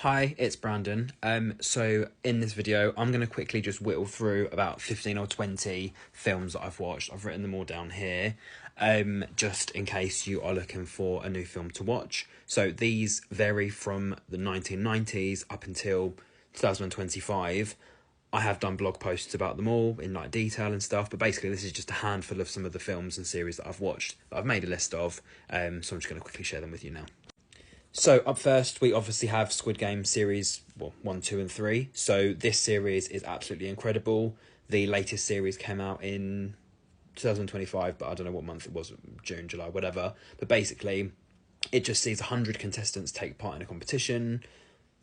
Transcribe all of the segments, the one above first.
Hi, it's Brandon. So in this video, I'm going to quickly just whittle through about 15 or 20 films that I've watched. I've written them all down here, just in case you are looking for a new film to watch. So these vary from the 1990s up until 2025. I have done blog posts about them all in like detail and stuff, but basically this is just a handful of some of the films and series that I've watched that I've made a list of. So I'm just going to quickly share them with you now. So up first, we obviously have Squid Game series 1, 2, and 3. So this series is absolutely incredible. The latest series came out in 2025, but I don't know what month it was, June, July, whatever. But basically, it just sees 100 contestants take part in a competition.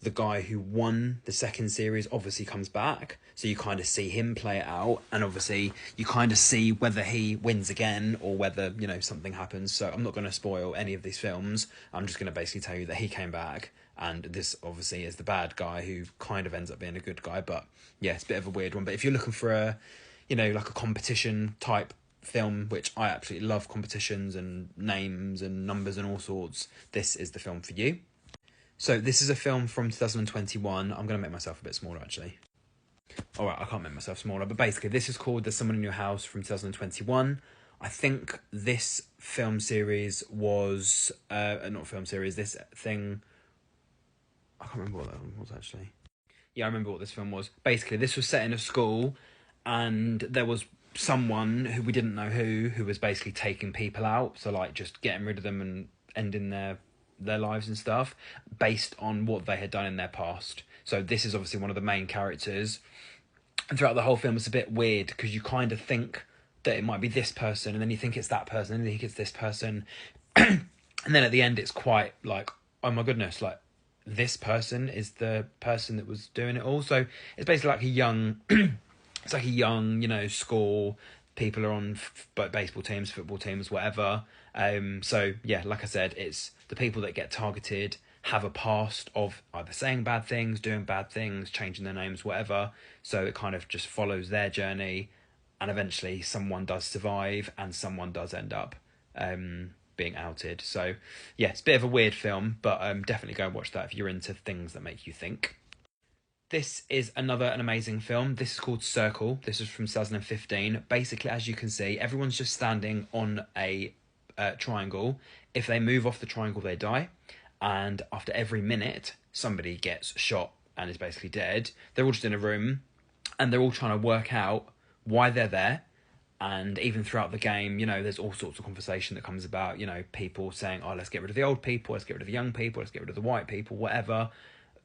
The guy who won the second series obviously comes back, so you kind of see him play it out, and obviously you kind of see whether he wins again or whether, you know, something happens. So I'm not going to spoil any of these films. I'm just going to basically tell you that he came back, and this obviously is the bad guy who kind of ends up being a good guy. But yeah, it's a bit of a weird one. But if you're looking for a, you know, like a competition type film, which I absolutely love, competitions and names and numbers and all sorts, this is the film for you. So this is a film from 2021. I'm going to make myself a bit smaller, actually. All right, I can't make myself smaller, but basically this is called There's Someone in Your House from 2021. I think this film series was, not film series, this thing, I can't remember what that one was, actually. Yeah, I remember what this film was. Basically, this was set in a school, and there was someone who we didn't know who was basically taking people out, so like just getting rid of them and ending their lives and stuff based on what they had done in their past. So this is obviously one of the main characters, and throughout the whole film it's a bit weird because you kind of think that it might be this person, and then you think it's that person, and then you think it's this person, and then at the end it's quite like, oh my goodness, like this person is the person that was doing it all. So it's basically like a young it's like a young, you know, school. People are on baseball teams, football teams, whatever. So yeah, like I said, it's the people that get targeted have a past of either saying bad things, doing bad things, changing their names, whatever. So it kind of just follows their journey, and eventually someone does survive and someone does end up being outed. So yeah, it's a bit of a weird film, but definitely go and watch that if you're into things that make you think. This is an amazing film. This is called Circle. This is from 2015. Basically, as you can see, everyone's just standing on a triangle. If they move off the triangle, they die. And after every minute, somebody gets shot and is basically dead. They're all just in a room, and they're all trying to work out why they're there. And even throughout the game, you know, there's all sorts of conversation that comes about, you know, people saying, oh, let's get rid of the old people, let's get rid of the young people, let's get rid of the white people, whatever.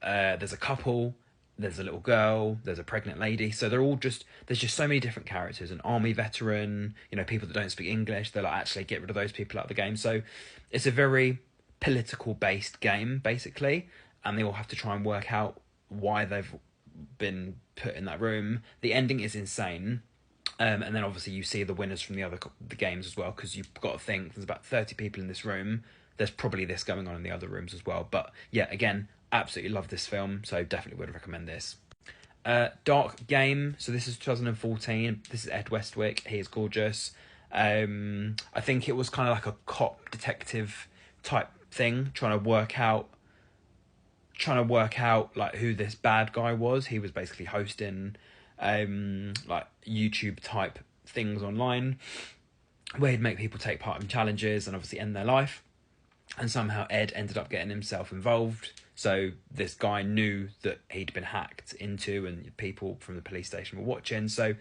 There's a couple, there's a little girl, there's a pregnant lady. So they're all just, there's just so many different characters. An army veteran, you know, people that don't speak English, they're like, actually get rid of those people out of the game. So it's a very political based game, basically. And they all have to try and work out why they've been put in that room. The ending is insane. And then obviously you see the winners from the games as well, because you've got to think there's about 30 people in this room. There's probably this going on in the other rooms as well. But yeah, again, absolutely love this film, so definitely would recommend this. Dark Game. So this is 2014. This is Ed Westwick. He is gorgeous. I think it was kind of like a cop detective type thing, trying to work out like who this bad guy was. He was basically hosting like YouTube type things online where he'd make people take part in challenges and obviously end their life. And somehow Ed ended up getting himself involved. So this guy knew that he'd been hacked into, and people from the police station were watching. So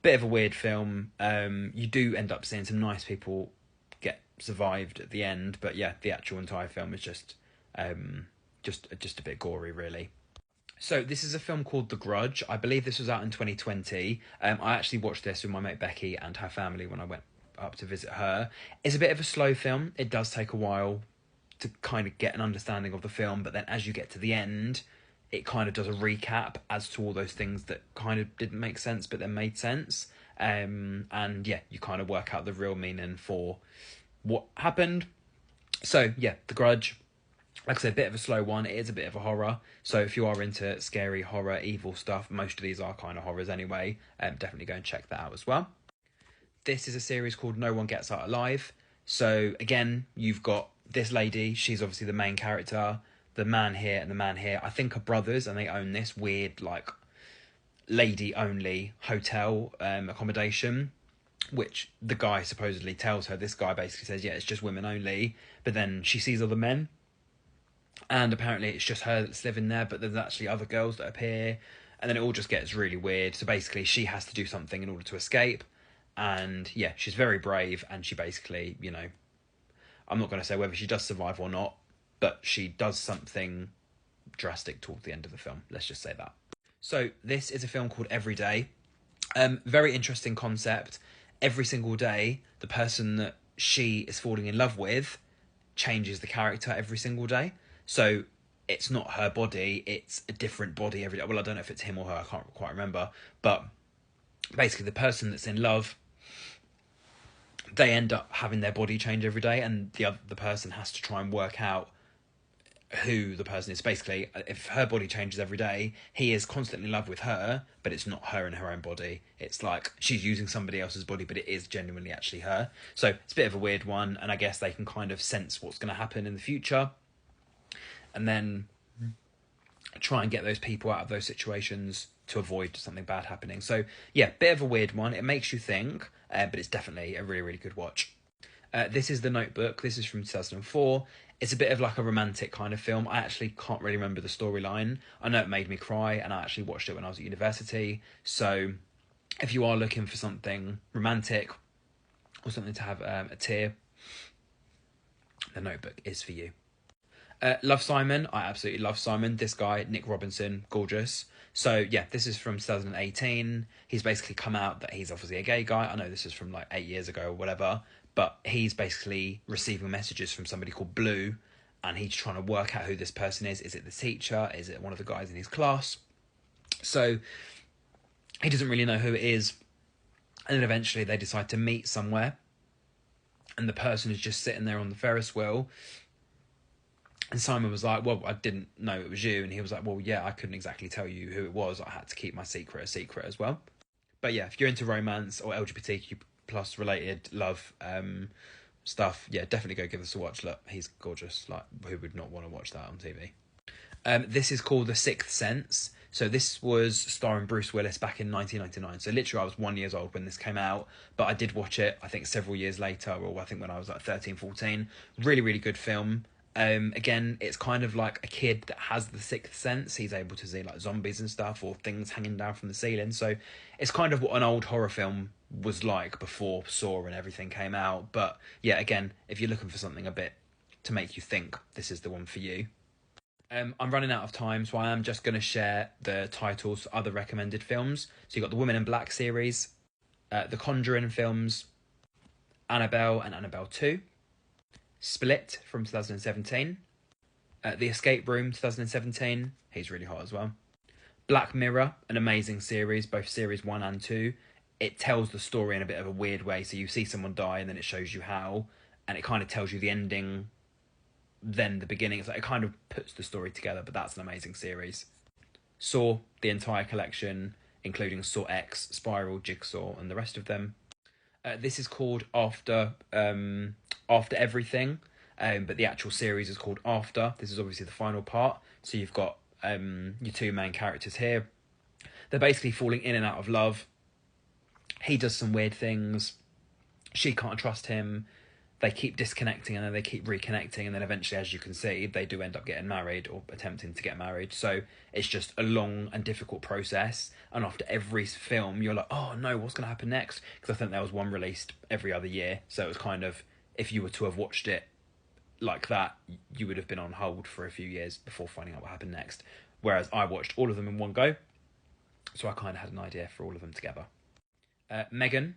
bit of a weird film. You do end up seeing some nice people get survived at the end, but yeah, the actual entire film is just a bit gory, really. So this is a film called The Grudge. I believe this was out in 2020. I actually watched this with my mate Becky and her family when I went up to visit her. It's a bit of a slow film. It does take a while to kind of get an understanding of the film, but then as you get to the end, it kind of does a recap as to all those things that kind of didn't make sense but then made sense. And yeah, you kind of work out the real meaning for what happened. So yeah, The Grudge. Like I said, a bit of a slow one. It is a bit of a horror. So if you are into scary, horror, evil stuff, most of these are kind of horrors anyway. Definitely go and check that out as well. This is a series called No One Gets Out Alive. So again, you've got this lady. She's obviously the main character. the man here and the man here, I think, are brothers, and they own this weird, like, lady-only hotel accommodation, which the guy supposedly tells her. This guy basically says, yeah, it's just women only, but then she sees other men, and apparently it's just her that's living there, but there's actually other girls that appear, and then it all just gets really weird. So basically she has to do something in order to escape, and yeah, she's very brave, and she basically, you know, I'm not going to say whether she does survive or not, but she does something drastic towards the end of the film. Let's just say that. So this is a film called Everyday. Very interesting concept. Every single day, the person that she is falling in love with changes the character every single day. So it's not her body, it's a different body every day. Well, I don't know if it's him or her, I can't quite remember. But basically the person that's in love, they end up having their body change every day, and the person has to try and work out who the person is. Basically, if her body changes every day, he is constantly in love with her, but it's not her in her own body. It's like she's using somebody else's body, but it is genuinely actually her. So it's a bit of a weird one, and I guess they can kind of sense what's going to happen in the future, and then try and get those people out of those situations to avoid something bad happening. So yeah, bit of a weird one. It makes you think, but it's definitely a really, really good watch. This is The Notebook. This is from 2004. It's a bit of like a romantic kind of film. I actually can't really remember the storyline. I know it made me cry, and I actually watched it when I was at university. So if you are looking for something romantic or something to have a tear, The Notebook is for you. Love, Simon. I absolutely love Simon. This guy, Nick Robinson, gorgeous. So yeah, this is from 2018. He's basically come out that he's obviously a gay guy. I know this is from like 8 years ago or whatever, but he's basically receiving messages from somebody called Blue, and he's trying to work out who this person is. Is it the teacher? Is it one of the guys in his class? So he doesn't really know who it is. And then eventually they decide to meet somewhere, and the person is just sitting there on the Ferris wheel. And Simon was like, well, I didn't know it was you. And he was like, well, yeah, I couldn't exactly tell you who it was. I had to keep my secret a secret as well. But yeah, if you're into romance or LGBTQ plus related love stuff, yeah, definitely go give us a watch. Look, he's gorgeous. Like, who would not want to watch that on TV? This is called The Sixth Sense. So this was starring Bruce Willis back in 1999. So literally I was 1 year old when this came out, but I did watch it, I think, several years later, or I think when I was like 13, 14. Really, really good film. Again, it's kind of like a kid that has the sixth sense. He's able to see like zombies and stuff, or things hanging down from the ceiling. So it's kind of what an old horror film was like before Saw and everything came out. But yeah, again, if you're looking for something a bit to make you think, this is the one for you. I'm running out of time, so I am just going to share the titles for other recommended films. So you've got the Women in Black series, the Conjuring films, Annabelle and Annabelle 2, Split from 2017, The Escape Room 2017, he's really hot as well. Black Mirror, an amazing series, both series 1 and 2. It tells the story in a bit of a weird way, so you see someone die and then it shows you how, and it kind of tells you the ending, then the beginning. It's like it kind of puts the story together, but that's an amazing series. Saw, the entire collection, including Saw X, Spiral, Jigsaw, and the rest of them. This is called After Everything, but the actual series is called After. This is obviously the final part. So you've got your two main characters here. They're basically falling in and out of love. He does some weird things. She can't trust him. They keep disconnecting and then they keep reconnecting, and then eventually, as you can see, they do end up getting married or attempting to get married. So it's just a long and difficult process, and after every film you're like, oh no, what's going to happen next? Because I think there was one released every other year, so it was kind of, if you were to have watched it like that, you would have been on hold for a few years before finding out what happened next, whereas I watched all of them in one go, so I kind of had an idea for all of them together. Megan,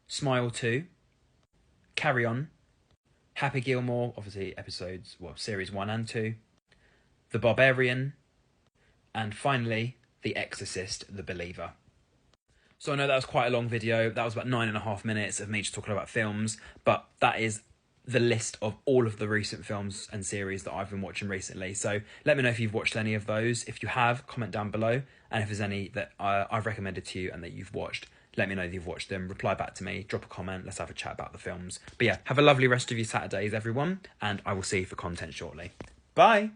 Smile 2, Carry On, Happy Gilmore, obviously series 1 and 2, The Barbarian, and finally, The Exorcist, The Believer. So I know that was quite a long video. That was about 9.5 minutes of me just talking about films, but that is the list of all of the recent films and series that I've been watching recently. So let me know if you've watched any of those. If you have, comment down below, and if there's any that I've recommended to you and that you've watched, let me know that you've watched them. Reply back to me, drop a comment, let's have a chat about the films. But yeah, have a lovely rest of your Saturdays, everyone, and I will see you for content shortly. Bye!